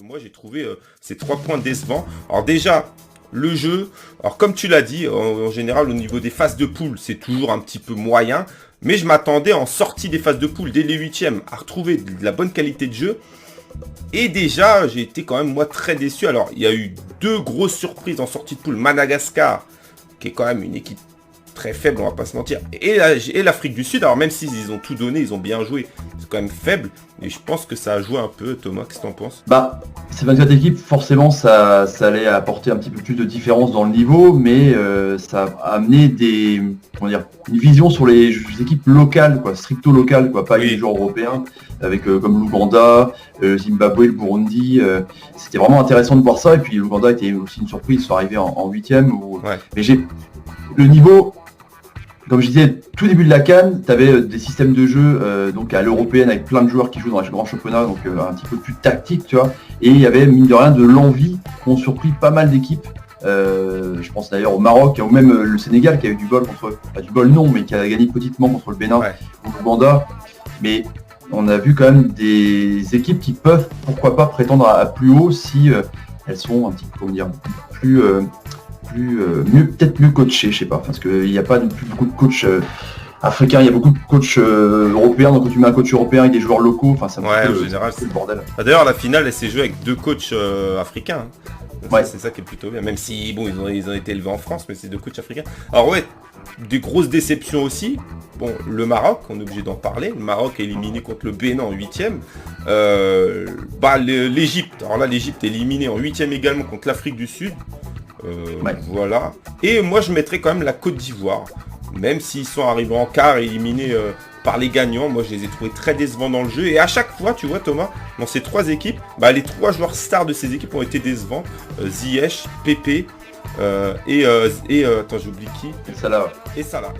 Moi, j'ai trouvé ces 3 points décevants. Alors déjà, le jeu, alors comme tu l'as dit, en général, au niveau des phases de poule, c'est toujours un petit peu moyen. Mais je m'attendais en sortie des phases de poule, dès les huitièmes, à retrouver de la bonne qualité de jeu. Et déjà, j'ai été quand même, moi, très déçu. Alors, il y a eu 2 grosses surprises en sortie de poule. Madagascar, qui est quand même une équipe très faible, on va pas se mentir. Et l'Afrique du Sud, alors même s'ils ont tout donné, ils ont bien joué, c'est quand même faible. Et je pense que ça a joué un peu. Thomas, qu'est-ce que t'en penses? Bah, ces 24 équipes, forcément, ça allait apporter un petit peu plus de différence dans le niveau, mais ça a amené une vision sur les équipes locales, quoi, stricto locales, quoi, pas les joueurs européens, avec comme l'Ouganda, Zimbabwe, le Burundi. C'était vraiment intéressant de voir ça. Et puis l'Ouganda était aussi une surprise, ils sont arrivés en 8e. Mais le niveau. Comme je disais, tout début de la CAN, tu avais des systèmes de jeu donc à l'européenne avec plein de joueurs qui jouent dans les grands championnats, donc un petit peu plus tactique, tu vois. Et il y avait, mine de rien, de l'envie qui ont surpris pas mal d'équipes. Je pense d'ailleurs au Maroc, ou même le Sénégal qui a eu du bol pas du bol non, mais qui a gagné petitement contre le Bénin ou l'Ouganda. Mais on a vu quand même des équipes qui peuvent, pourquoi pas, prétendre à plus haut si elles sont un petit peu, peut-être mieux coaché, je sais pas, parce qu'il n'y a pas plus beaucoup de coachs africains, il y a beaucoup de coachs européens, donc quand tu mets un coach européen et des joueurs locaux, enfin ça en général c'est le bordel. D'ailleurs la finale elle s'est jouée avec 2 coachs africains. Donc c'est ça qui est plutôt bien, même si bon ils ont été élevés en France, mais c'est 2 coachs africains. Alors des grosses déceptions aussi. Bon, le Maroc, on est obligé d'en parler. Le Maroc est éliminé contre le Bénin en 8e. L'Égypte, alors là l'Égypte est éliminée en 8e également contre l'Afrique du Sud. Voilà. Et moi je mettrais quand même la Côte d'Ivoire. Même s'ils sont arrivés en quart et éliminés par les gagnants, moi je les ai trouvés très décevants dans le jeu. Et à chaque fois, tu vois Thomas, dans ces 3 équipes, les 3 joueurs stars de ces équipes ont été décevants. Ziyech, Pépé attends j'oublie qui. Et ça là. Et Salah.